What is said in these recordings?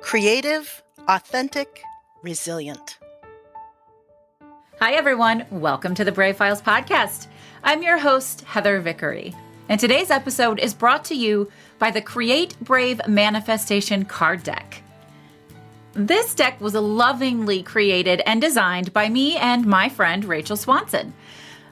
Creative, authentic, resilient. Hi, everyone. Welcome to the Brave Files podcast. I'm your host, Heather Vickery. And today's episode is brought to you by the Create Brave Manifestation card deck. This deck was lovingly created and designed by me and my friend, Rachel Swanson.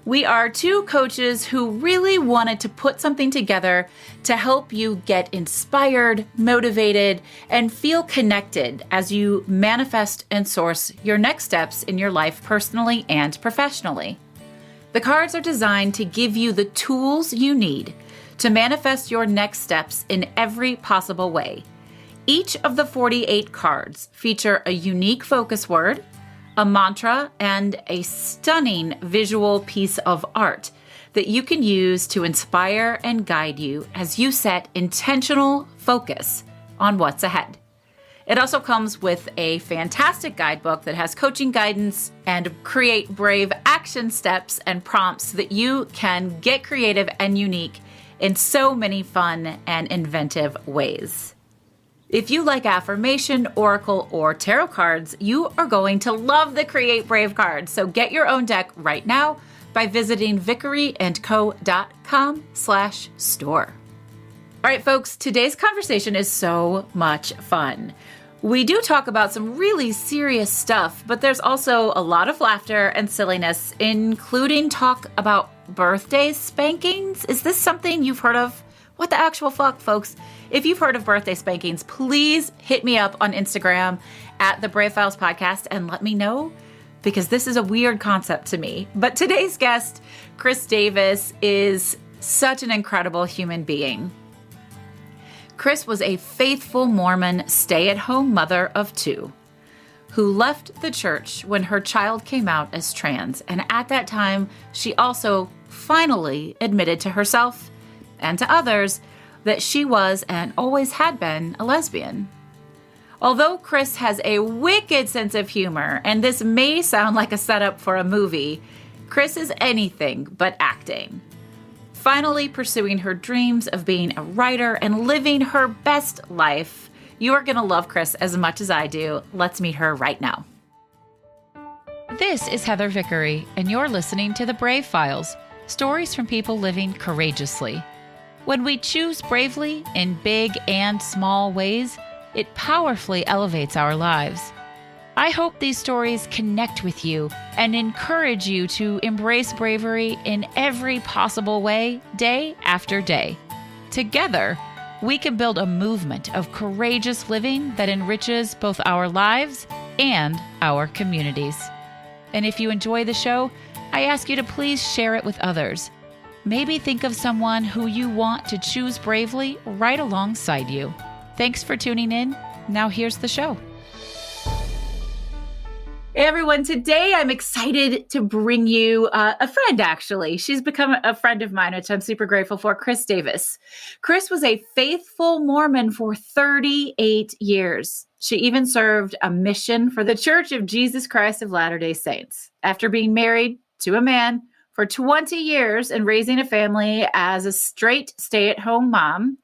We are two coaches who really wanted to put something together to help you get inspired, motivated, and feel connected as you manifest and source your next steps in your life personally and professionally. The cards are designed to give you the tools you need to manifest your next steps in every possible way. Each of the 48 cards feature a unique focus word, a mantra, and a stunning visual piece of art that you can use to inspire and guide you as you set intentional focus on what's ahead. It also comes with a fantastic guidebook that has coaching guidance and create brave action steps and prompts so that you can get creative and unique in so many fun and inventive ways. If you like affirmation, oracle, or tarot cards, you are going to love the Create Brave cards. So get your own deck right now by visiting vickeryandco.com/store. All right, folks, today's conversation is so much fun. We do talk about some really serious stuff, but there's also a lot of laughter and silliness, including talk about birthday spankings. Is this something you've heard of? What the actual fuck, folks? If you've heard of birthday spankings, please hit me up on Instagram at the Brave Files Podcast and let me know, because this is a weird concept to me. But today's guest, Chris Davis, is such an incredible human being. Chris was a faithful Mormon stay-at-home mother of two who left the church when her child came out as trans. And at that time, she also finally admitted to herself and to others that she was and always had been a lesbian. Although Chris has a wicked sense of humor, and this may sound like a setup for a movie, Chris is anything but acting. Finally pursuing her dreams of being a writer and living her best life, you are going to love Chris as much as I do. Let's meet her right now. This is Heather Vickery, and you're listening to The Brave Files, stories from people living courageously. When we choose bravely in big and small ways, it powerfully elevates our lives. I hope these stories connect with you and encourage you to embrace bravery in every possible way, day after day. Together, we can build a movement of courageous living that enriches both our lives and our communities. And if you enjoy the show, I ask you to please share it with others. Maybe think of someone who you want to choose bravely right alongside you. Thanks for tuning in. Now here's the show. Hey everyone, today I'm excited to bring you a friend, actually. She's become a friend of mine, which I'm super grateful for, Chris Davis. Chris was a faithful Mormon for 38 years. She even served a mission for the Church of Jesus Christ of Latter-day Saints. After being married to a man for 20 years and raising a family as a straight stay-at-home mom,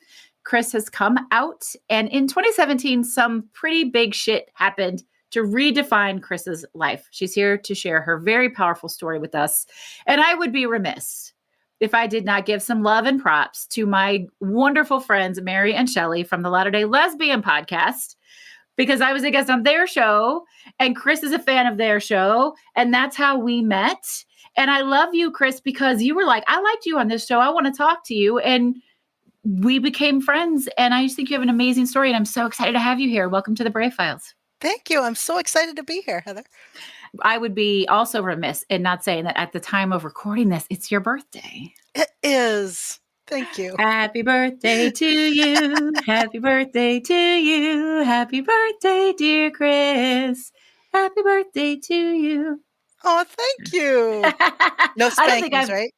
Chris has come out, and in 2017, some pretty big shit happened to redefine Chris's life. She's here to share her very powerful story with us, and I would be remiss if I did not give some love and props to my wonderful friends, Mary and Shelley from the Latter-day Lesbian podcast, because I was a guest on their show, and Chris is a fan of their show, and that's how we met. And I love you, Chris, because you were like, I liked you on this show. I want to talk to you. And we became friends. And I just think you have an amazing story. And I'm so excited to have you here. Welcome to the Brave Files. Thank you. I'm so excited to be here, Heather. I would be also remiss in not saying that at the time of recording this, it's your birthday. It is. Thank you. Happy birthday to you. Happy birthday to you. Happy birthday, dear Chris. Happy birthday to you. Oh, thank you. No spankings, right?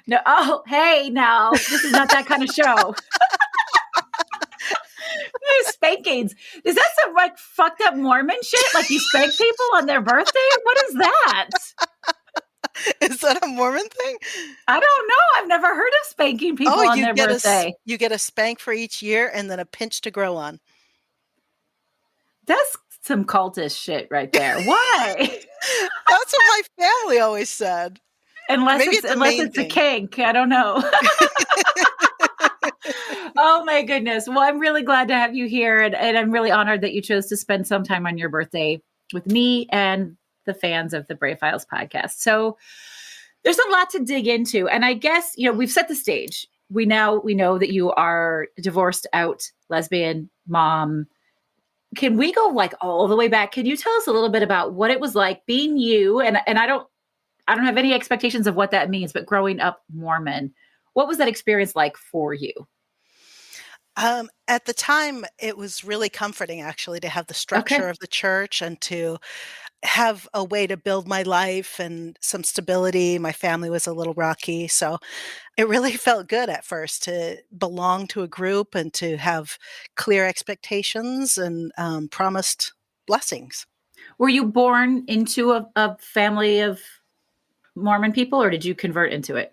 No. Oh, hey, now this is not that kind of show. Spankings. Is that some like fucked up Mormon shit? Like you spank people on their birthday? What is that? Is that a Mormon thing? I don't know. I've never heard of spanking people on their birthday. You get a spank for each year and then a pinch to grow on. That's some cultist shit right there. Why? That's what my family always said. Unless Maybe it's a main a thing. kink. I don't know. Oh my goodness. Well, I'm really glad to have you here. And I'm really honored that you chose to spend some time on your birthday with me and the fans of the Brave Files podcast. So there's a lot to dig into. And I guess, we've set the stage. We know that you are divorced out lesbian mom. Can we go like all the way back? Can you tell us a little bit about what it was like being you? And I don't have any expectations of what that means, but growing up Mormon, what was that experience like for you? At the time, it was really comforting, actually, to have the structure of the church and to have a way to build my life and some stability. My family was a little rocky, so it really felt good at first to belong to a group and to have clear expectations and promised blessings. Were you born into a family of Mormon people, or did you convert into it?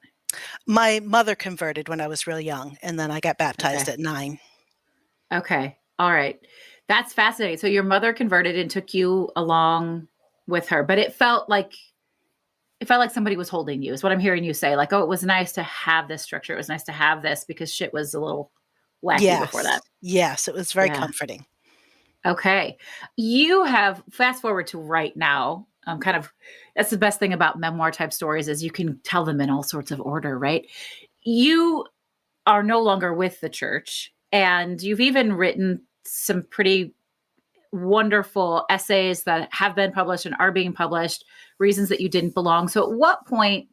My mother converted when I was real young, and then I got baptized at 9. Okay. All right. That's fascinating. So your mother converted and took you along with her, but it felt like somebody was holding you, is what I'm hearing you say. Like, oh, it was nice to have this structure. It was nice to have this because shit was a little wacky before that. Yes, it was very comforting. Okay. You have, fast forward to right now, that's the best thing about memoir type stories is you can tell them in all sorts of order, right? You are no longer with the church, and you've even written some pretty wonderful essays that have been published and are being published, reasons that you didn't belong. So at what point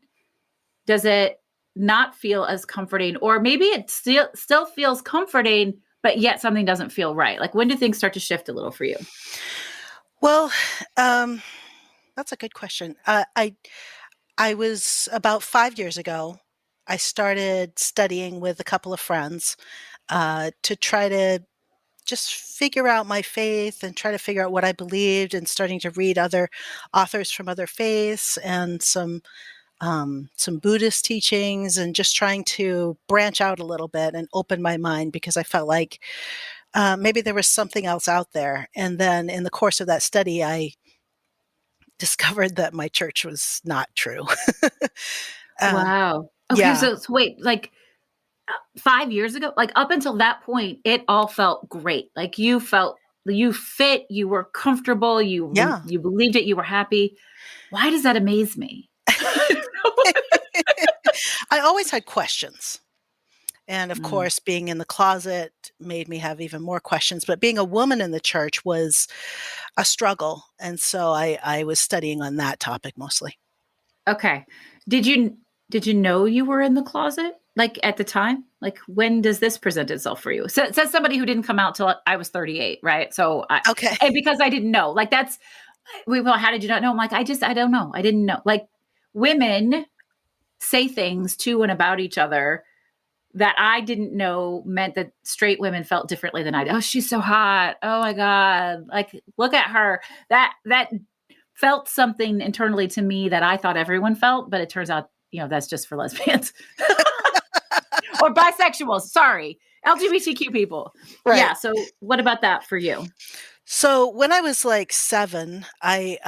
does it not feel as comforting, or maybe it still feels comforting, but yet something doesn't feel right? Like, when do things start to shift a little for you? Well, that's a good question. I was about 5 years ago, I started studying with a couple of friends to try to just figure out my faith and try to figure out what I believed, and starting to read other authors from other faiths and some Buddhist teachings, and just trying to branch out a little bit and open my mind, because I felt like maybe there was something else out there. And then in the course of that study, I discovered that my church was not true. Wow. Okay, Yeah. so wait, like 5 years ago, like up until that point, it all felt great. Like you fit, you were comfortable, you believed it, you were happy. Why does that amaze me? I always had questions. And of course, being in the closet made me have even more questions. But being a woman in the church was a struggle. And so I was studying on that topic mostly. Okay. Did you know you were in the closet, like at the time? Like, when does this present itself for you? So it says somebody who didn't come out till I was 38, right? So Okay. And because I didn't know, like how did you not know? I'm like, I don't know. I didn't know. Like, women say things to and about each other that I didn't know meant that straight women felt differently than I did. Oh, she's so hot. Oh my God. Like, look at her. That felt something internally to me that I thought everyone felt, but it turns out, that's just for lesbians or bisexuals. Sorry. LGBTQ people. Right. Yeah. So what about that for you? So when I was like 7, I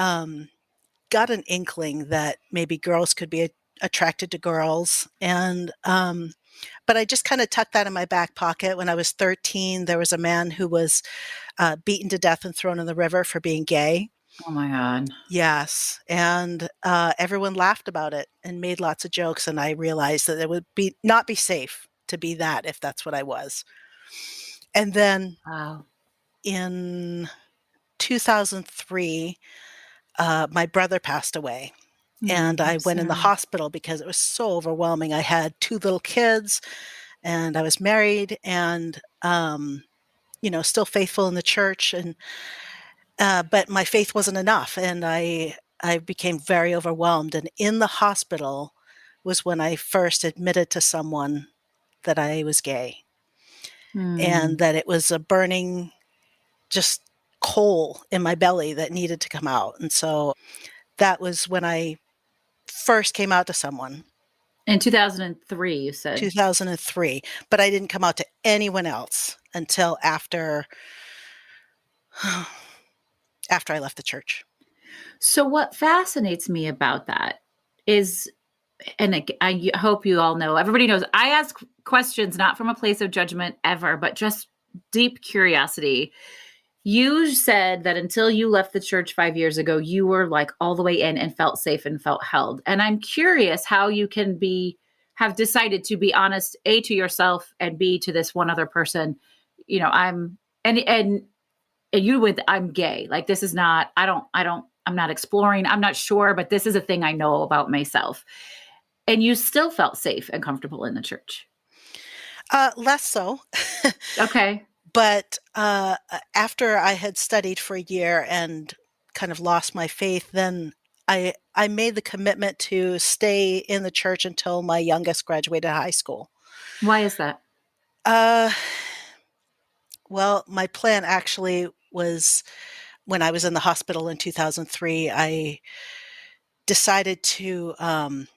got an inkling that maybe girls could be attracted to girls. And but I just kind of tucked that in my back pocket. When I was 13, there was a man who was beaten to death and thrown in the river for being gay. Oh my God. Yes. And everyone laughed about it and made lots of jokes. And I realized that it would not be safe to be that if that's what I was. And then in 2003, my brother passed away. And I went in the hospital because it was so overwhelming. I had 2 little kids, and I was married, and still faithful in the church, and but my faith wasn't enough, and I became very overwhelmed. And in the hospital was when I first admitted to someone that I was gay, and that it was a burning, just coal in my belly that needed to come out. And so that was when I first came out to someone. In 2003, you said? 2003. But I didn't come out to anyone else until after after I left the church. So what fascinates me about that is, and I hope you all know, everybody knows, I ask questions not from a place of judgment ever, but just deep curiosity. You said that until you left the church 5 years ago, you were like all the way in and felt safe and felt held. And I'm curious how you can have decided to be honest, A, to yourself, and B, to this one other person. You know, and you with, I'm gay. Like, this is not, I'm not exploring. I'm not sure, but this is a thing I know about myself. And you still felt safe and comfortable in the church. Less so. Okay. But after I had studied for a year and kind of lost my faith, then I made the commitment to stay in the church until my youngest graduated high school. Why is that? Uh, well, my plan actually was when I was in the hospital in 2003, I decided to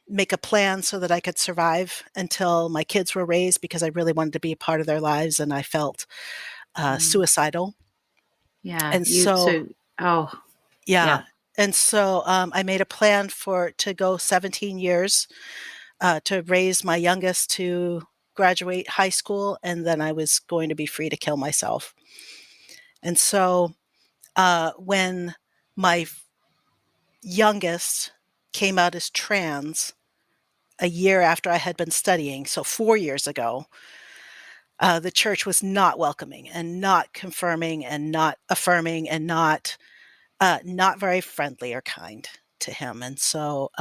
make a plan so that I could survive until my kids were raised because I really wanted to be a part of their lives and I felt suicidal. Yeah. And so, Oh, yeah. yeah. And so I made a plan to go 17 years to raise my youngest to graduate high school, and then I was going to be free to kill myself. And so when my youngest came out as trans a year after I had been studying, so 4 years ago, the church was not welcoming and not confirming and not affirming and not very friendly or kind to him. And so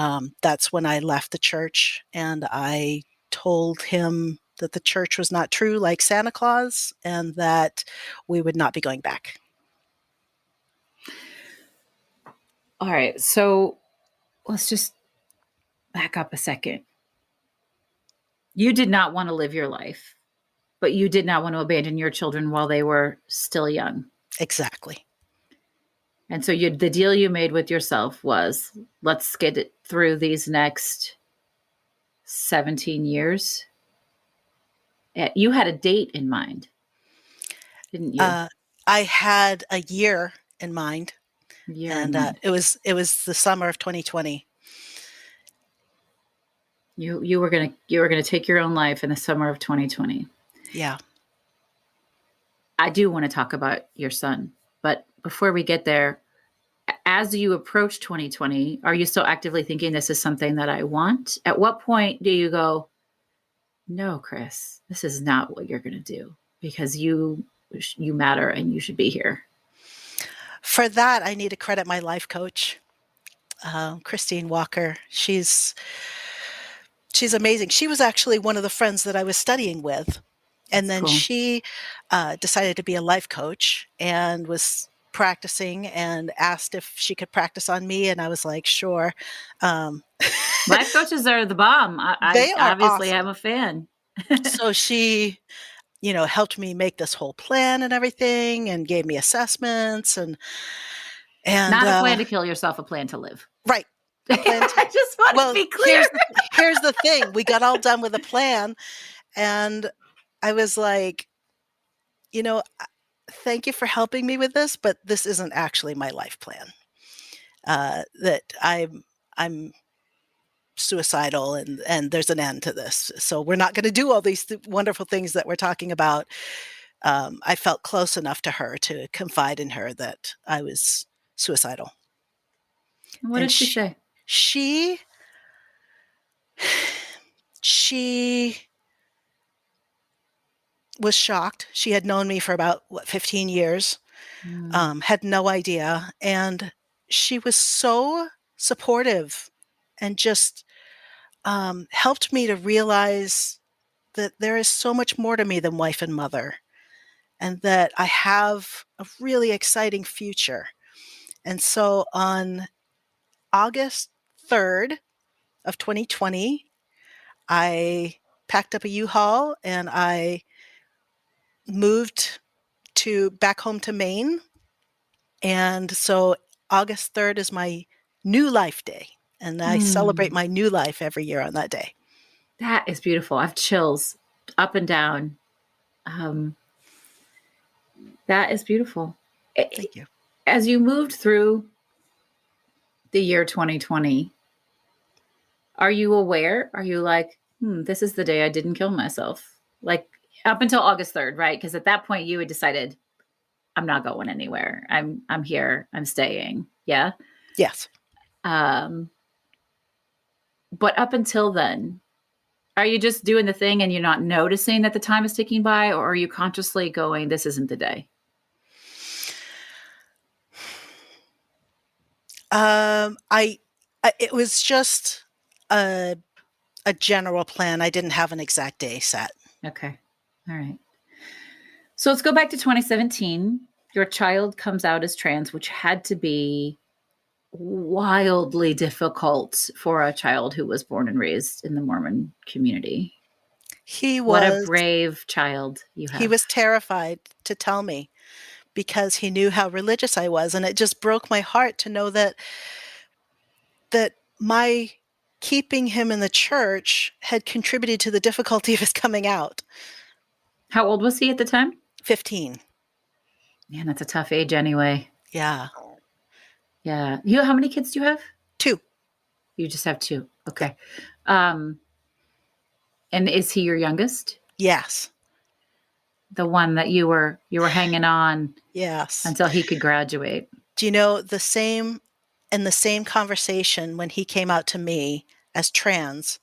that's when I left the church and I told him that the church was not true like Santa Claus and that we would not be going back. All right. So let's just back up a second. You did not want to live your life, but you did not want to abandon your children while they were still young. Exactly. And so the deal you made with yourself was, let's get it through these next 17 years. You had a date in mind, didn't you? I had a year in mind, A year in and mind. it was the summer of 2020. You were gonna take your own life in the summer of 2020. Yeah. I do want to talk about your son, but before we get there, as you approach 2020, are you still actively thinking this is something that I want? At what point do you go, no, Chris, this is not what you're going to do because you matter and you should be here? For that, I need to credit my life coach, Christine Walker. She's amazing. She was actually one of the friends that I was studying with. And That's then cool. she decided to be a life coach and was practicing and asked if she could practice on me. And I was like, sure. Life coaches are the bomb. I They are obviously am awesome. a fan. So she, helped me make this whole plan and everything and gave me assessments and Not a plan to kill yourself, a plan to live. right. A plan to, I just want to well, be clear. here's the thing. We got all done with a plan and I was like, thank you for helping me with this, but this isn't actually my life plan. That I'm suicidal and there's an end to this. So we're not going to do all these wonderful things that we're talking about. I felt close enough to her to confide in her that I was suicidal. What And did she say? she was shocked. She had known me for about 15 years, had no idea. And she was so supportive and just helped me to realize that there is so much more to me than wife and mother, and that I have a really exciting future. And so on August 3rd of 2020, I packed up a U-Haul and I moved back home to Maine. And so August 3rd is my new life day. And I celebrate my new life every year on that day. That is beautiful. I have chills up and down. That is beautiful. Thank you. As you moved through the year 2020, are you aware? Are you like, this is the day I didn't kill myself? Like up until August 3rd, right? Because at that point you had decided, I'm not going anywhere. I'm here. I'm staying. Yeah. Yes. Um, but up until then, are you just doing the thing and you're not noticing that the time is ticking by, or are you consciously going, this isn't the day? It was just a general plan. I didn't have an exact day set. Okay. All right. So let's go back to 2017. Your child comes out as trans, which had to be wildly difficult for a child who was born and raised in the Mormon community. He What a was brave child you he have. was terrified to tell me because he knew how religious I was, and it just broke my heart to know that my keeping him in the church had contributed to the difficulty of his coming out. How old was he at the time? 15. Man, that's a tough age anyway. Yeah. Yeah. How many kids do you have? 2. You just have 2. Okay. And is he your youngest? Yes. The one that you were hanging on Yes. until he could graduate. Do you know the same conversation when he came out to me as trans,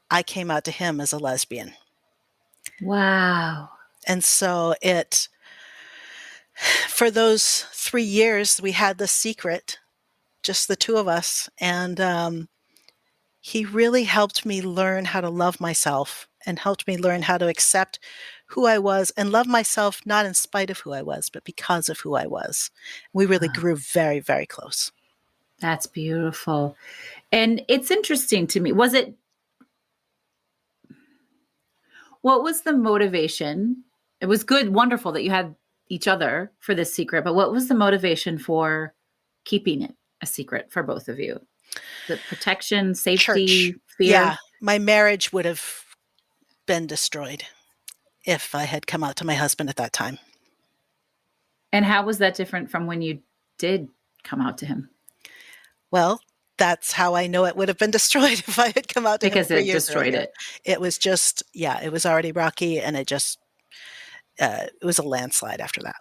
I came out to him as a lesbian. Wow. And so for those 3 years, we had this secret, just the two of us. And he really helped me learn how to love myself and helped me learn how to accept who I was and love myself, not in spite of who I was, but because of who I was. We really grew very, very close. That's beautiful. And it's interesting to me. What was the motivation? It was good, wonderful that you had each other for this secret, but what was the motivation for keeping it a secret for both of you? The protection, safety, Church. fear? Yeah, my marriage would have been destroyed if I had come out to my husband at that time. And how was that different from when you did come out to him? Well, that's how I know it would have been destroyed if I had come out to him Because 3 it years destroyed earlier. it. It was just, it was already rocky, and it was a landslide after that.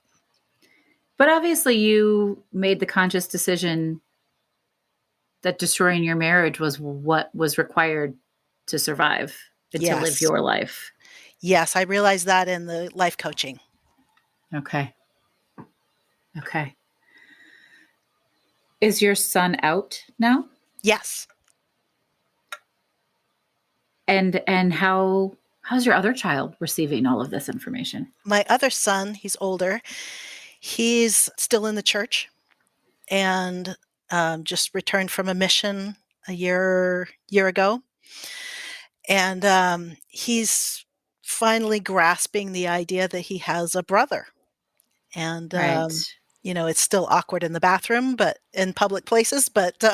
But obviously you made the conscious decision that destroying your marriage was what was required to survive and to live your life. Yes, I realized that in the life coaching. Okay. Is your son out now? Yes. And how's your other child receiving all of this information? My other son, he's older. He's still in the church and just returned from a mission a year ago. And he's finally grasping the idea that he has a brother. And, Right. It's still awkward in the bathroom, but in public places, but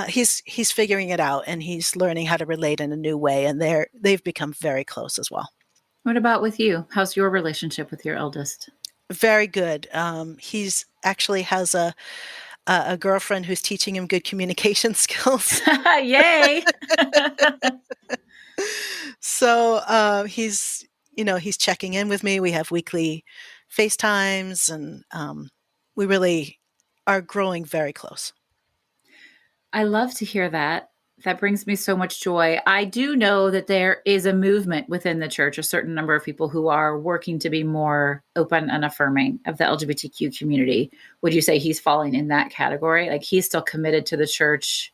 he's figuring it out, and he's learning how to relate in a new way, and they've become very close as well. What about with you? How's your relationship with your eldest? Very good. He's actually has a girlfriend who's teaching him good communication skills. Yay! So he's checking in with me. We have weekly FaceTimes, and we really are growing very close. I love to hear that. That brings me so much joy. I do know that there is a movement within the church, a certain number of people who are working to be more open and affirming of the LGBTQ community. Would you say he's falling in that category? Like he's still committed to the church,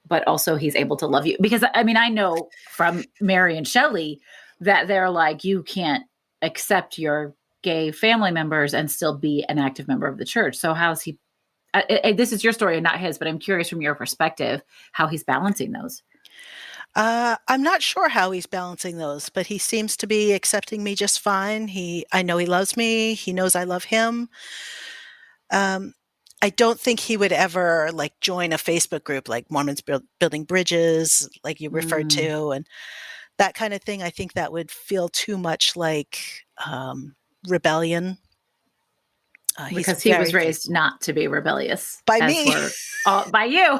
but also he's able to love you? Because I mean, I know from Mary and Shelley that they're like, you can't accept your gay family members and still be an active member of the church. So how's he? This is your story and not his, but I'm curious from your perspective how he's balancing those. I'm not sure how he's balancing those, but he seems to be accepting me just fine. I know he loves me. He knows I love him. I don't think he would ever join a Facebook group like Mormons Building Bridges, like you referred to, and that kind of thing. I think that would feel too much like rebellion. He's Because he was very raised faithful. not to be rebellious, By as me. were all by you,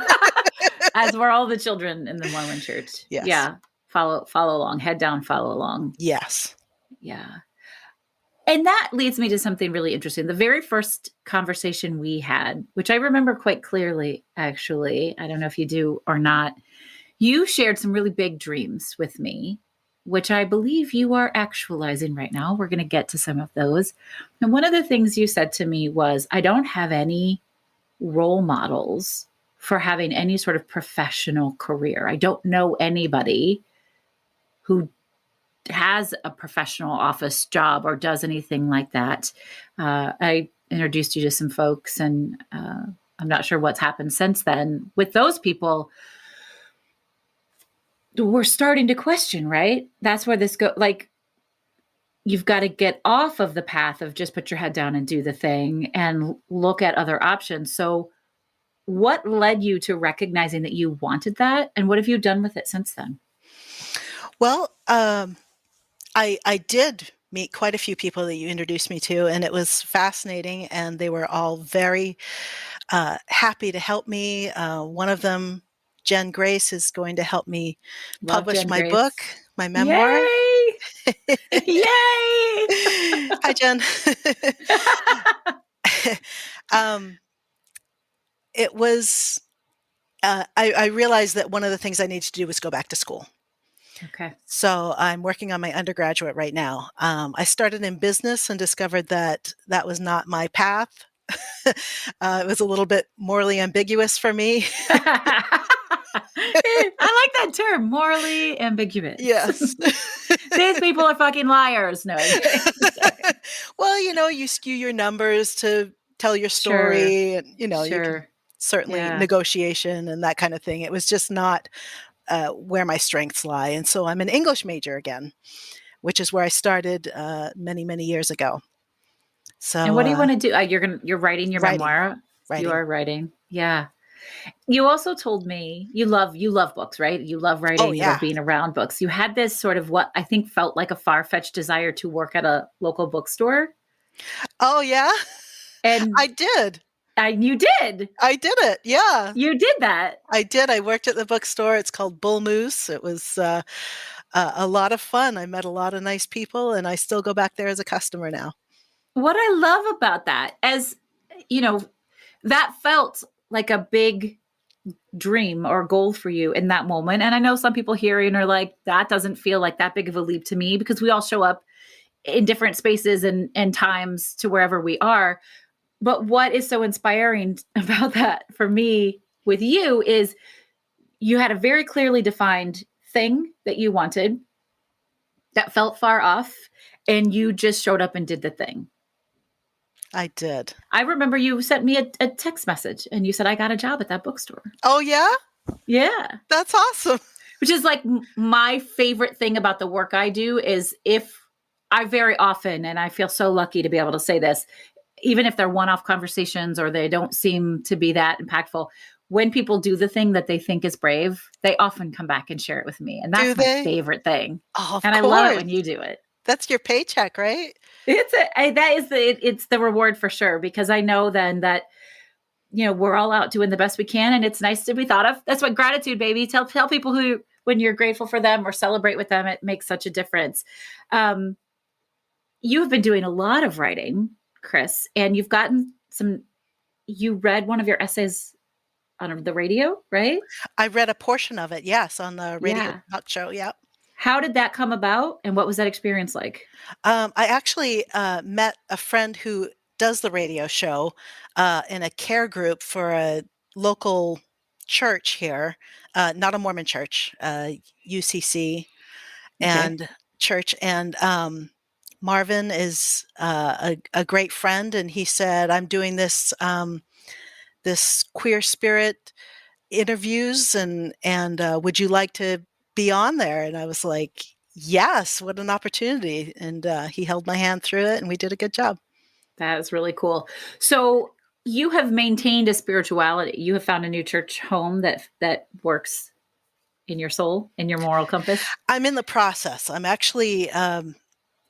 as were all the children in the Mormon church. Yes. Yeah. Follow along, head down, follow along. Yes. Yeah. And that leads me to something really interesting. The very first conversation we had, which I remember quite clearly, actually, I don't know if you do or not, you shared some really big dreams with me, which I believe you are actualizing right now. We're going to get to some of those. And one of the things you said to me was, I don't have any role models for having any sort of professional career. I don't know anybody who has a professional office job or does anything like that. I introduced you to some folks, and I'm not sure what's happened since then. With those people, we're starting to question, right? That's where this go. Like, you've got to get off of the path of just put your head down and do the thing and look at other options. So, what led you to recognizing that you wanted that, and what have you done with it since then? Well, I did meet quite a few people that you introduced me to, and it was fascinating, and they were all very happy to help me. One of them, Jen Grace, is going to help me Love publish Jen my book, Grace. my memoir. Yay! Yay! Hi, Jen. um, it was, I realized that one of the things I needed to do was go back to school. Okay. So I'm working on my undergraduate right now. I started in business and discovered that that was not my path. It was a little bit morally ambiguous for me. I like that term, morally ambiguous. Yes. These people are fucking liars. No, I'm kidding. Sorry. Well, you skew your numbers to tell your Sure. story, and you can Sure. certainly Yeah. negotiation and that kind of thing. It was just not where my strengths lie, and so I'm an English major again, which is where I started many, many years ago. And So what do you want to do? You're writing your writing, memoir. You writing. are writing. Yeah. You also told me you love books, right? You love Oh writing, you love yeah. being around books. You had this sort of what I think felt like a far-fetched desire to work at a local bookstore. Oh yeah. And I did. you did. I did it. Yeah. You did that. I did. I worked at the bookstore. It's called Bull Moose. It was a lot of fun. I met a lot of nice people, and I still go back there as a customer now. What I love about that, as you know, that felt like a big dream or goal for you in that moment. And I know some people hear and are like, that doesn't feel like that big of a leap to me, because we all show up in different spaces and times to wherever we are. But what is so inspiring about that for me with you is you had a very clearly defined thing that you wanted that felt far off, and you just showed up and did the thing. I did. I remember you sent me a text message and you said, I got a job at that bookstore. Oh yeah? Yeah. That's awesome. Which is like my favorite thing about the work I do is if I very often, and I feel so lucky to be able to say this, even if they're one-off conversations or they don't seem to be that impactful, when people do the thing that they think is brave, they often come back and share it with me. And Do that's my they? favorite thing. Oh, of And I love it course. when you do it. That's your paycheck, right? It's the reward for sure, because I know then that, we're all out doing the best we can, and it's nice to be thought of. That's what gratitude, baby. Tell people who, when you're grateful for them or celebrate with them, it makes such a difference. You have been doing a lot of writing, Chris, and you read one of your essays on the radio, right? I read a portion of it, yes, on the radio Yeah. talk show. Yeah. How did that come about, and what was that experience like? I actually met a friend who does the radio show in a care group for a local church here, not a Mormon church, UCC Okay. and church. And Marvin is a great friend, and he said, "I'm doing this queer spirit interviews, and would you like to be on there?" And I was like, yes, what an opportunity. And he held my hand through it, and we did a good job. That is really cool. So you have maintained a spirituality. You have found a new church home that works in your soul, in your moral compass. I'm in the process. I'm actually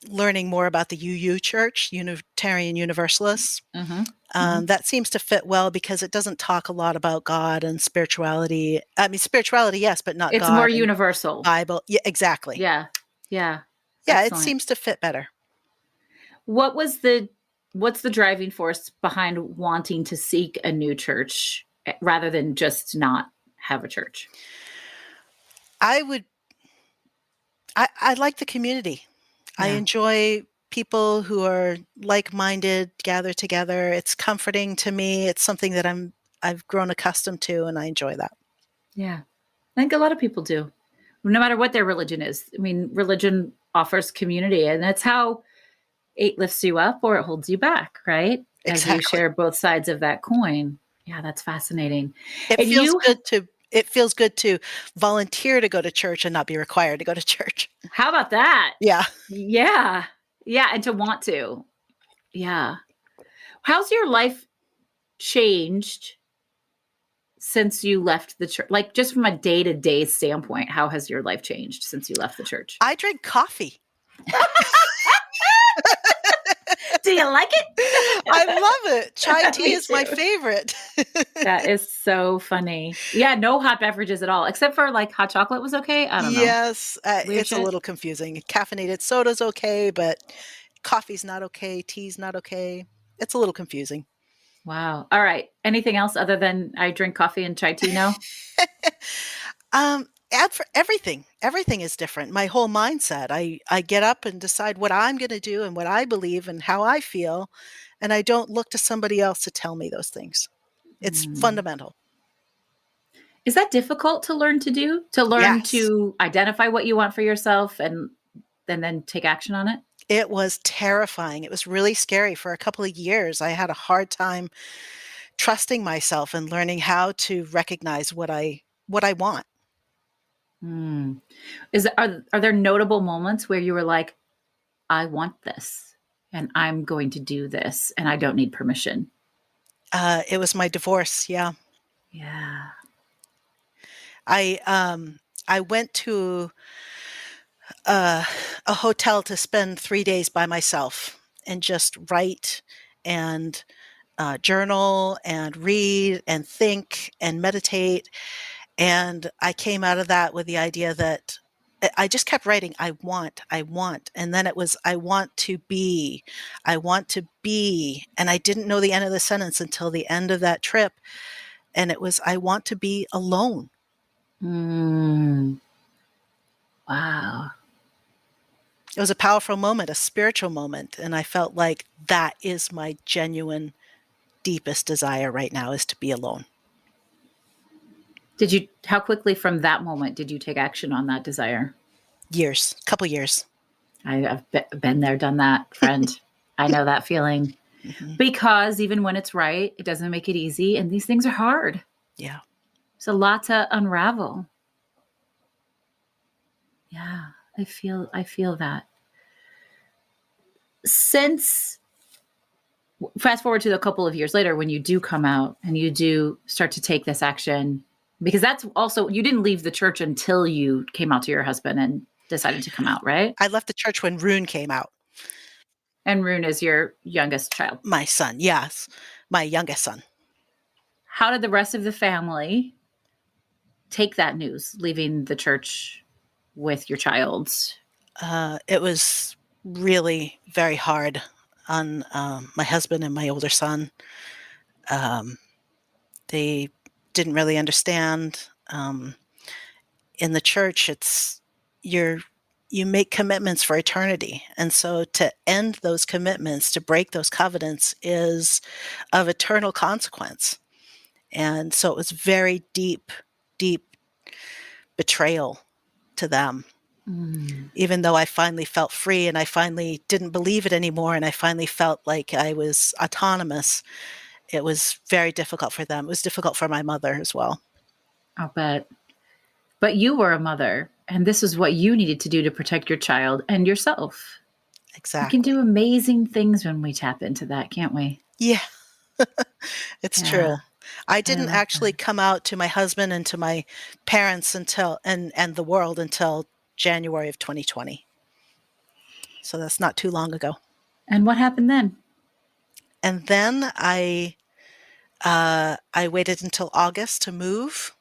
learning more about the UU Church, Unitarian Universalists. Mm-hmm. That seems to fit well because it doesn't talk a lot about God and spirituality. I mean, spirituality, yes, but not It's more God and universal. Bible. Yeah, exactly. Yeah. Yeah. Yeah, it Excellent. seems to fit better. What's the driving force behind wanting to seek a new church rather than just not have a church? I would, I like the community. I Yeah. enjoy people who are like-minded, gather together. It's comforting to me. It's something that I've grown accustomed to, and I enjoy that. Yeah. I think a lot of people do, no matter what their religion is. I mean, religion offers community, and that's how it lifts you up or it holds you back, right? As you Exactly. share both sides of that coin. Yeah, that's fascinating. It And feels good to it feels good to volunteer to go to church and not be required to go to church. how about that? Yeah. Yeah. Yeah. And to want to. Yeah. How's your life changed since you left the church? Like, just from a day to day standpoint, how has your life changed since you left the church? I drink coffee. Do you like it? I love it. Chai tea Me is my too. favorite. That is so funny. Yeah, no hot beverages at all, except for like hot chocolate was okay. I don't know. Yes, Weird it's a shit. little confusing. Caffeinated soda's okay, but coffee's not okay, tea's not okay. It's a little confusing. Wow. All right. Anything else other than I drink coffee and chai tea now? Add for everything. Everything is different. My whole mindset. I get up and decide what I'm going to do and what I believe and how I feel, and I don't look to somebody else to tell me those things. It's Mm. fundamental. Is that difficult to learn to do? To learn Yes. to identify what you want for yourself and then take action on it? It was terrifying. It was really scary. For a couple of years, I had a hard time trusting myself and learning how to recognize what I want. Mm. Are there notable moments where you were like, I want this and I'm going to do this and I don't need permission? It was my divorce. Yeah. Yeah. I went to uh, a hotel to spend 3 days by myself and just write and journal and read and think and meditate. And I came out of that with the idea that I just kept writing, I want. And then it was, I want to be. And I didn't know the end of the sentence until the end of that trip. And it was, I want to be alone. Mm. Wow. It was a powerful moment, a spiritual moment. And I felt like that is my genuine, deepest desire right now, is to be alone. How quickly from that moment did you take action on that desire? Years, couple years. I've been there, done that, friend. I know that feeling. Mm-hmm. Because even when it's right, it doesn't make it easy. And these things are hard. Yeah. There's a lot to unravel. Yeah, I feel that. Since fast forward to a couple of years later when you do come out and you do start to take this action, because that's also, you didn't leave the church until you came out to your husband and decided to come out, right? I left the church when Rune came out. And Rune is your youngest child. My son, yes, my youngest son. How did the rest of the family take that news, leaving the church with your child? It was really very hard on my husband and my older son. They didn't really understand. In the church, it's you make commitments for eternity, and so to end those commitments, to break those covenants, is of eternal consequence. And so it was very deep, deep betrayal to them. Mm. Even though I finally felt free and I finally didn't believe it anymore and I finally felt like I was autonomous, it was very difficult for them. It was difficult for my mother as well. I'll bet. But you were a mother, and this is what you needed to do to protect your child and yourself. We can Exactly. do amazing things when we tap into that, can't we? Yeah, it's Yeah, true. I I didn't love actually that. come out to my husband and to my parents until and the world until January of 2020. So that's not too long ago. And what happened then? And then I waited until August to move.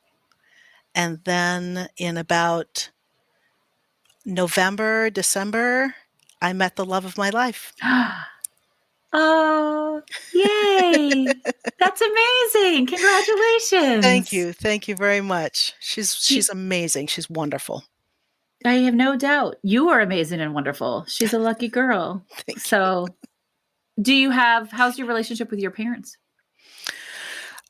And then in about November, December, I met the love of my life. Oh, yay. That's amazing. Thank Congratulations. you. Thank you very much. You, She's amazing. She's wonderful. I have no doubt. You are amazing and wonderful. She's a lucky girl. Thank you. So, how's your relationship with your parents?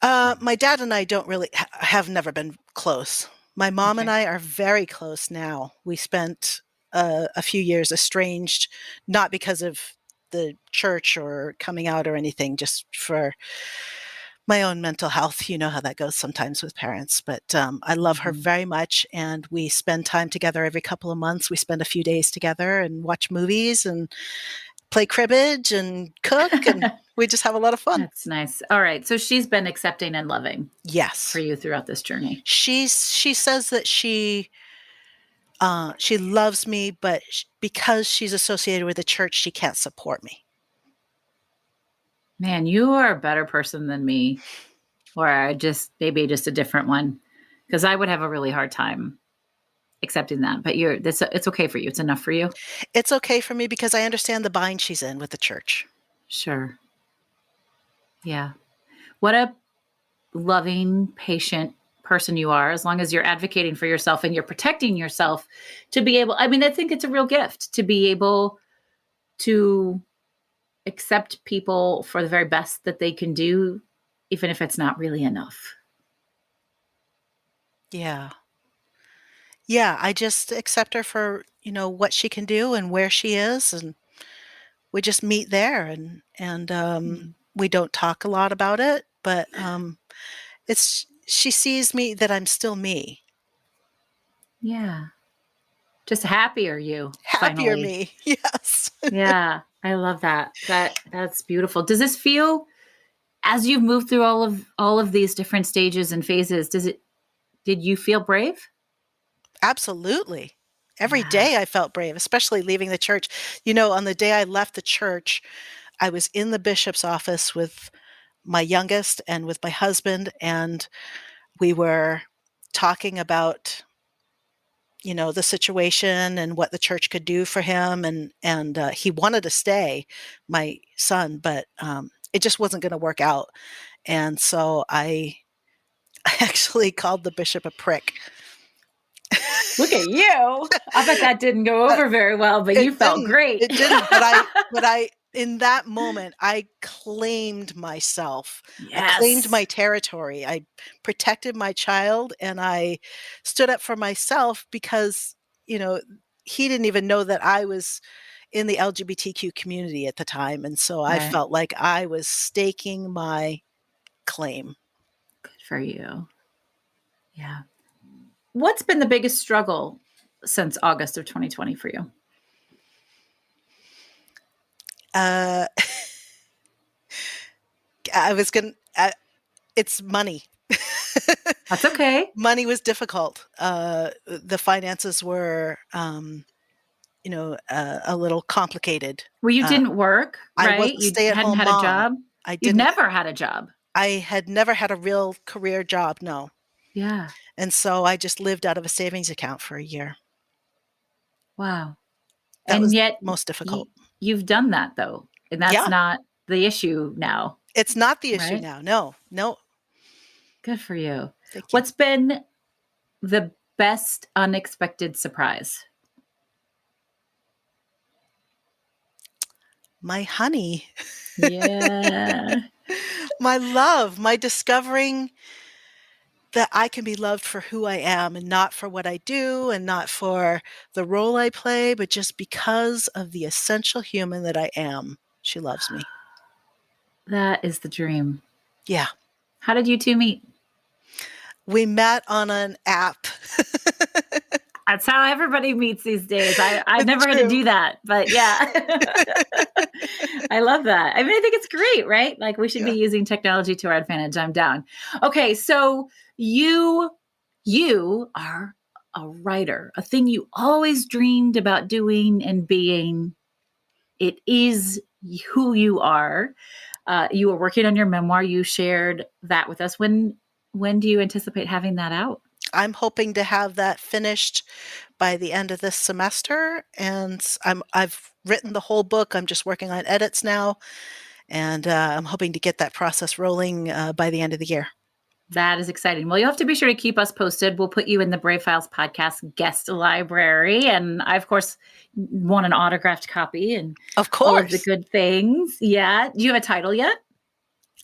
My dad and I don't really have never been close. My mom and Okay. I are very close now. We spent a few years estranged, not because of the church or coming out or anything, just for my own mental health. You know how that goes sometimes with parents. But I love her Mhm. very much, and we spend time together every couple of months. We spend a few days together and watch movies and play cribbage and cook, and we just have a lot of fun. That's nice. All right. So she's been accepting and loving for Yes. you throughout this journey. She says that she loves me, but because she's associated with the church, she can't support me. Man, you are a better person than me, or maybe just a different one, because I would have a really hard time accepting that. But it's okay for you. It's enough for you. It's okay for me because I understand the bind she's in with the church. Sure. Yeah. What a loving, patient person you are, as long as you're advocating for yourself and you're protecting yourself to be able, I mean, I think it's a real gift to be able to accept people for the very best that they can do, even if it's not really enough. Yeah. Yeah, I just accept her for, what she can do and where she is, and we just meet there, and Mm. we don't talk a lot about it, but it's she sees me that I'm still me. Yeah. Just happier you Happier finally. me. Yes. Yeah. I love that. That's beautiful. Does this feel, as you've moved through all of these different stages and phases, did you feel brave? Absolutely. Every Yeah. day I felt brave, especially leaving the church. On the day I left the church, I was in the bishop's office with my youngest and with my husband, and we were talking about, the situation and what the church could do for him, and he wanted to stay, my son, but it just wasn't going to work out. And so I I actually called the bishop a prick. Look at you. I bet that didn't go over very well, but you It felt didn't. great. It didn't, but I in that moment, I claimed myself. I claimed Yes. my territory. I protected my child, and I stood up for myself because, you know, he didn't even know that I was in the LGBTQ community at the time, and so I Right. felt like I was staking my claim. Good for you. Yeah. What's been the biggest struggle since August of 2020 for you? Uh, I was gonna it's money. That's okay. Money was difficult. The finances were, a little complicated. Well, you Uh, didn't work, I was right? a You hadn't stay-at-home had a mom. job. I You'd didn't never had a job. I had never had a real career job, no, Yeah. and so I just lived out of a savings account for a year. Wow. That And was yet most y- difficult. you've done that though. And that's Yeah, not the issue now, it's not the issue right? now. No, no, Good for you. thank you. What's been the best unexpected surprise? My honey, Yeah. my love, my discovering that I can be loved for who I am and not for what I do and not for the role I play, but just because of the essential human that I am. She loves me. That is the dream. Yeah. How did you two meet? We met on an app. That's how everybody meets these days. I It's never had to true. do that, but yeah. I love that. I mean, I think it's great, right? Like we should be Yeah. using technology to our advantage. I'm down. Okay, so you are a writer, a thing you always dreamed about doing and being. it is who you are. You were working on your memoir. You shared that with us. When do you anticipate having that out? I'm hoping to have that finished by the end of this semester, and I've written the whole book. I'm just working on edits now, and I'm hoping to get that process rolling by the end of the year. That is exciting. Well, you'll have to be sure to keep us posted. We'll put you in the Brave Files podcast guest library. And I, of course, want an autographed copy and Of all of the course. good things. Yeah. Do you have a title yet?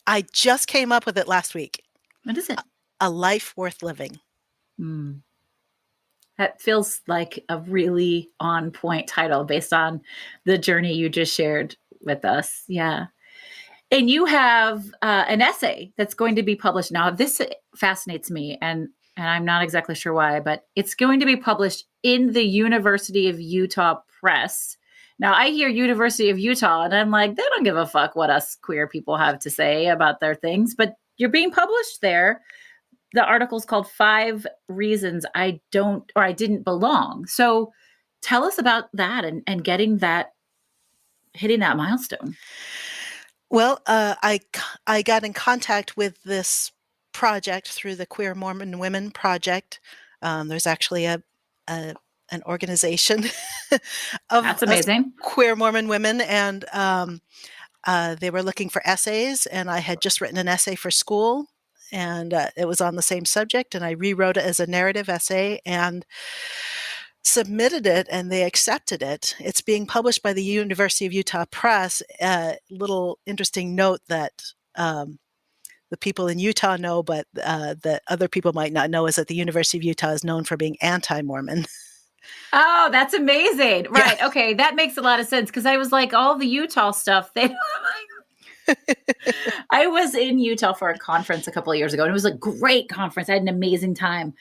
I just came up with it last week. What is it? A Life Worth Living. That feels like a really on point title based on the journey you just shared with us. Yeah. And you have an essay that's going to be published. Now, this fascinates me, and I'm not exactly sure why, but it's going to be published in the University of Utah Press. Now, I hear University of Utah, and I'm like, they don't give a fuck what us queer people have to say about their things, but you're being published there. The article's called 5 Reasons I Didn't Belong. So tell us about that and getting that, hitting that milestone. Well, I got in contact with this project through the Queer Mormon Women Project. There's actually an organization of That's amazing. queer Mormon women, and they were looking for essays, and I had just written an essay for school, and it was on the same subject, and I rewrote it as a narrative essay and submitted it, and they accepted it. It's being published by the University of Utah Press. Little interesting note that the people in Utah know, but that other people might not know, is that the University of Utah is known for being anti-Mormon. Oh, that's amazing. Right. Yeah. Okay. That makes a lot of sense because I was like, all the Utah stuff, I was in Utah for a conference a couple of years ago, and it was a great conference. I had an amazing time.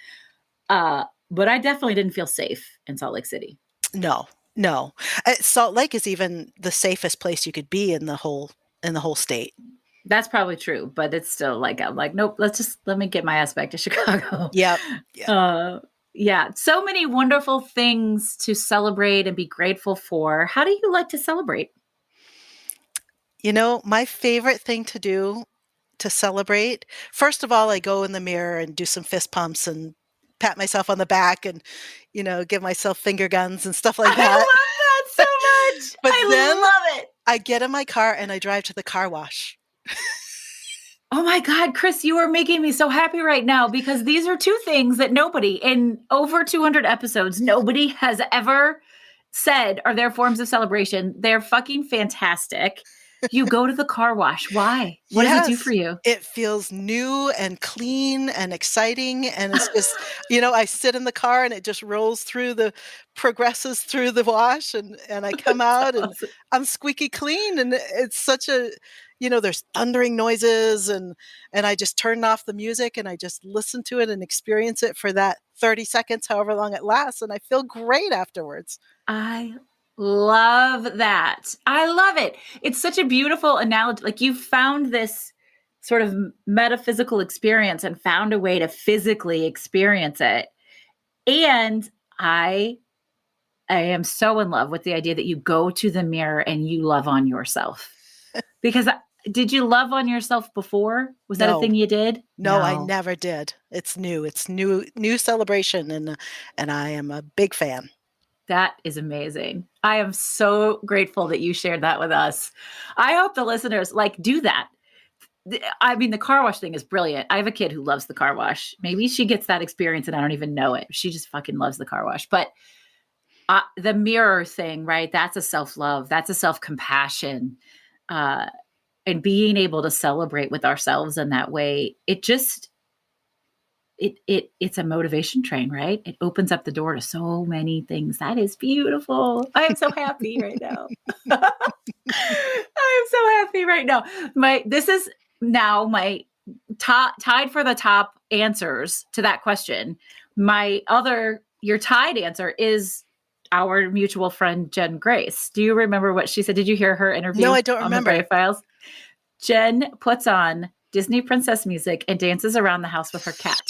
But I definitely didn't feel safe in Salt Lake City. No. Salt Lake is even the safest place you could be in the whole state. That's probably true, but it's still like, I'm like, nope, let me get my ass back to Chicago. Yep. Yeah. So many wonderful things to celebrate and be grateful for. How do you like to celebrate? My favorite thing to do to celebrate, first of all, I go in the mirror and do some fist pumps and pat myself on the back and, give myself finger guns and stuff like that. I love that so much. But I love it. I get in my car and I drive to the car wash. Oh my God, Chris, you are making me so happy right now because these are 2 things that nobody in over 200 episodes, nobody has ever said are their forms of celebration. They're fucking fantastic. You go to the car wash. Why? What does it do for you? It feels new and clean and exciting. And it's just, I sit in the car and it just progresses through the wash and I come out and I'm squeaky clean. And it's such a, there's thundering noises and I just turn off the music and I just listen to it and experience it for that 30 seconds, however long it lasts. And I feel great afterwards. I love that. I love it. It's such a beautiful analogy. Like you found this sort of metaphysical experience and found a way to physically experience it. And I am so in love with the idea that you go to the mirror and you love on yourself. Because did you love on yourself before? Was that a thing you did? No, I never did. It's new. It's new celebration and I am a big fan. That is amazing. I am so grateful that you shared that with us. I hope the listeners do that. I mean, the car wash thing is brilliant. I have a kid who loves the car wash. Maybe she gets that experience and I don't even know it. She just fucking loves the car wash. But the mirror thing, right? That's a self-love. That's a self-compassion. And being able to celebrate with ourselves in that way, it's a motivation train, right? It opens up the door to so many things. That is beautiful. I am so happy right now. I am so happy right now. This is now my tied for the top answers to that question. Your tied answer is our mutual friend, Jen Grace. Do you remember what she said? Did you hear her interview? No, I don't remember. On the Brave Files? Jen puts on Disney princess music and dances around the house with her cat.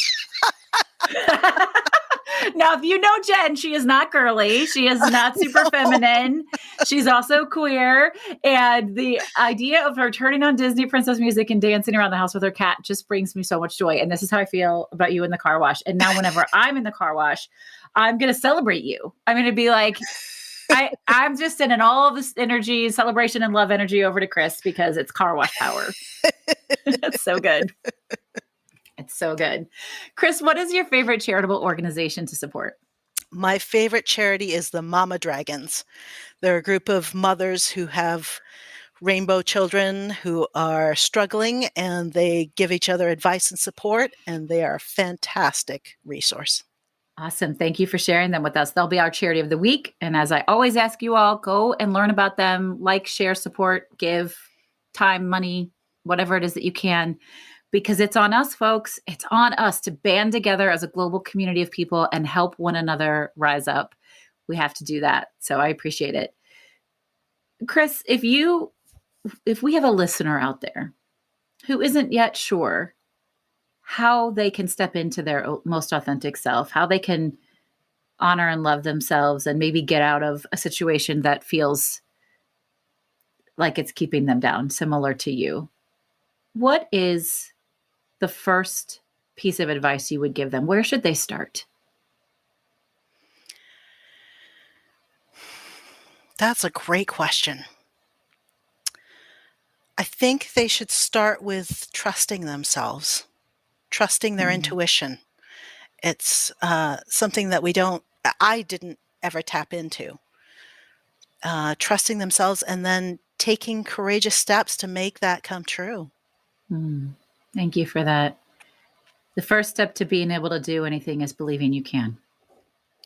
Now, if you know Jen, she is not girly. She is not super feminine. She's also queer. And the idea of her turning on Disney princess music and dancing around the house with her cat just brings me so much joy. And this is how I feel about you in the car wash. And now whenever I'm in the car wash, I'm going to celebrate you. I'm going to be like, I'm just sending all of this energy, celebration, and love energy over to Chris because it's car wash power. That's so good. It's so good. Chris, what is your favorite charitable organization to support? My favorite charity is the Mama Dragons. They're a group of mothers who have rainbow children who are struggling, and they give each other advice and support, and they are a fantastic resource. Awesome. Thank you for sharing them with us. They'll be our charity of the week. And as I always ask you all, go and learn about them, like, share, support, give time, money, whatever it is that you can, because it's on us, folks. It's on us to band together as a global community of people and help one another rise up. We have to do that. So I appreciate it. Chris, if we have a listener out there who isn't yet sure how they can step into their most authentic self, how they can honor and love themselves and maybe get out of a situation that feels like it's keeping them down, similar to you, what is the first piece of advice you would give them? Where should they start? That's a great question. I think they should start with trusting themselves, trusting their intuition. It's something that I didn't ever tap into. Trusting themselves and then taking courageous steps to make that come true. Thank you for that. The first step to being able to do anything is believing you can.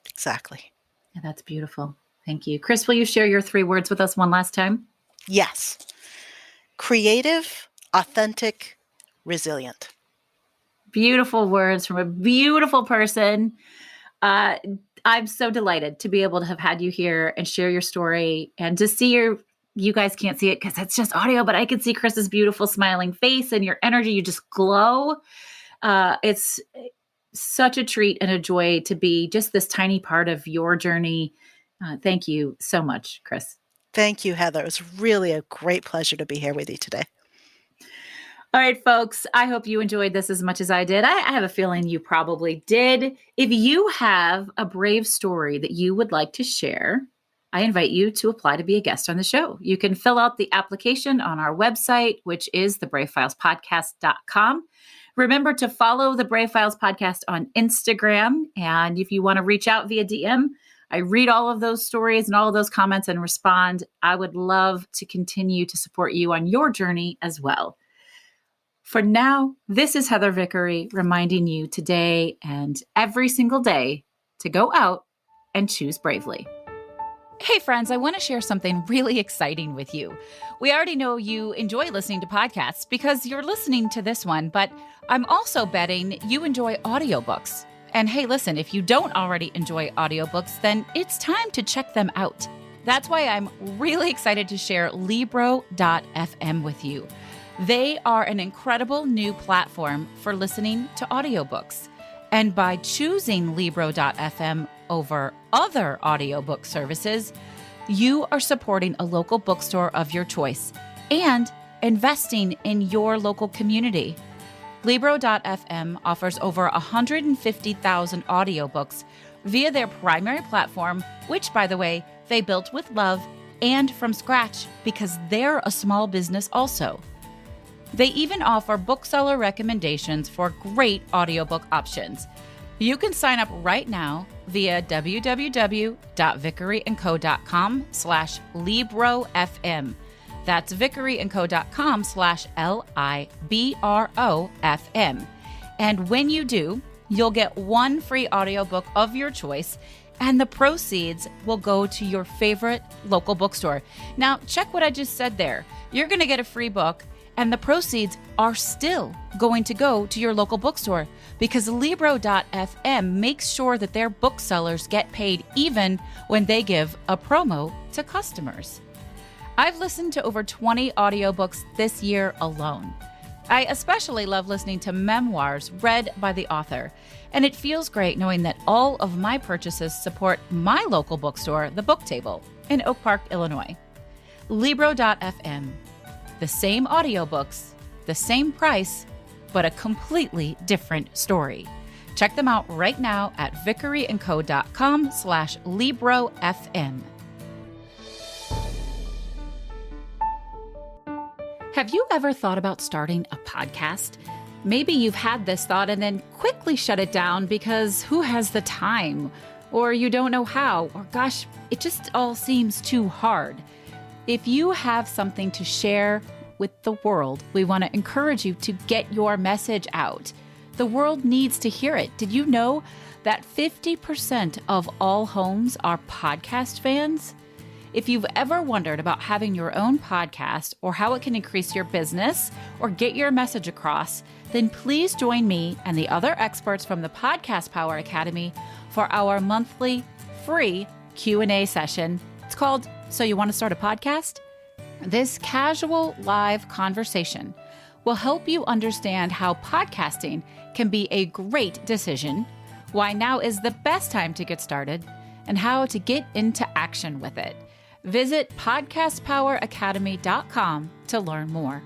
Exactly. Yeah, that's beautiful. Thank you. Chris, will you share your 3 words with us one last time? Yes. Creative, authentic, resilient. Beautiful words from a beautiful person. I'm so delighted to be able to have had you here and share your story and to see you guys can't see it because it's just audio, but I can see Chris's beautiful smiling face and your energy. You just glow. It's such a treat and a joy to be just this tiny part of your journey. Thank you so much, Chris. Thank you, Heather. It was really a great pleasure to be here with you today. All right, folks, I hope you enjoyed this as much as I did. I have a feeling you probably did. If you have a brave story that you would like to share, I invite you to apply to be a guest on the show. You can fill out the application on our website, which is thebravefilespodcast.com. Remember to follow the Brave Files Podcast on Instagram. And if you want to reach out via DM, I read all of those stories and all of those comments and respond. I would love to continue to support you on your journey as well. For now, this is Heather Vickery reminding you today and every single day to go out and choose bravely. Hey friends, I want to share something really exciting with you. We already know you enjoy listening to podcasts because you're listening to this one, but I'm also betting you enjoy audiobooks. And hey, listen, if you don't already enjoy audiobooks, then it's time to check them out. That's why I'm really excited to share Libro.fm with you. They are an incredible new platform for listening to audiobooks. And by choosing Libro.fm over other audiobook services, you are supporting a local bookstore of your choice and investing in your local community. Libro.fm offers over 150,000 audiobooks via their primary platform, which, by the way, they built with love and from scratch because they're a small business also. They even offer bookseller recommendations for great audiobook options. You can sign up right now via www.vickeryandco.com/LibroFM. That's vickeryandco.com/LIBROFM. And when you do, you'll get 1 free audiobook of your choice, and the proceeds will go to your favorite local bookstore. Now, check what I just said there. You're going to get a free book, and the proceeds are still going to go to your local bookstore because Libro.fm makes sure that their booksellers get paid even when they give a promo to customers. I've listened to over 20 audiobooks this year alone. I especially love listening to memoirs read by the author, and it feels great knowing that all of my purchases support my local bookstore, The Book Table, in Oak Park, Illinois. Libro.fm. The same audiobooks, the same price, but a completely different story. Check them out right now at vickeryandco.com/LibroFM. Have you ever thought about starting a podcast? Maybe you've had this thought and then quickly shut it down because who has the time? Or you don't know how, or gosh, it just all seems too hard. If you have something to share with the world, we want to encourage you to get your message out. The world needs to hear it. Did you know that 50% of all homes are podcast fans? If you've ever wondered about having your own podcast or how it can increase your business or get your message across, then please join me and the other experts from the Podcast Power Academy for our monthly free Q&A session. It's called So You Want to Start a Podcast? This casual live conversation will help you understand how podcasting can be a great decision, why now is the best time to get started, and how to get into action with it. Visit podcastpoweracademy.com to learn more.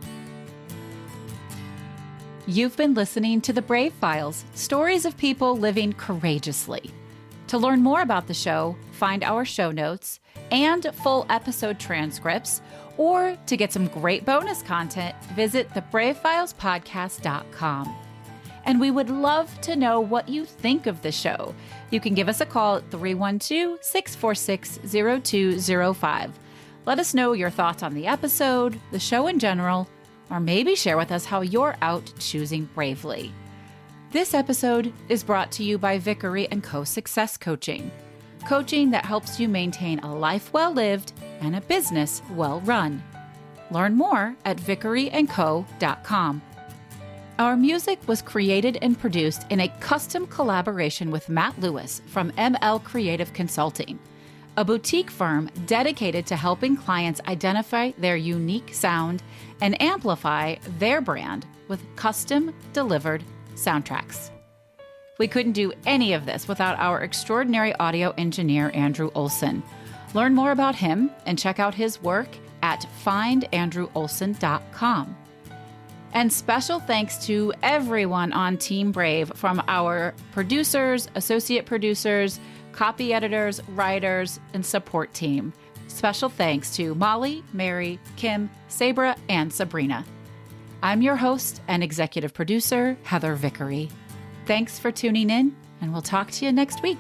You've been listening to The Brave Files, stories of people living courageously. To learn more about the show, find our show notes and full episode transcripts, or to get some great bonus content, visit thebravefilespodcast.com. And we would love to know what you think of the show. You can give us a call at 312-646-0205. Let us know your thoughts on the episode, the show in general, or maybe share with us how you're out choosing bravely. This episode is brought to you by Vickery & Co. Success Coaching. Coaching that helps you maintain a life well lived and a business well run. Learn more at vickeryandco.com. Our music was created and produced in a custom collaboration with Matt Lewis from ML Creative Consulting, a boutique firm dedicated to helping clients identify their unique sound and amplify their brand with custom delivered soundtracks. We couldn't do any of this without our extraordinary audio engineer, Andrew Olson. Learn more about him and check out his work at findandrewolson.com. And special thanks to everyone on Team Brave, from our producers, associate producers, copy editors, writers, and support team. Special thanks to Molly, Mary, Kim, Sabra, and Sabrina. I'm your host and executive producer, Heather Vickery. Thanks for tuning in, and we'll talk to you next week.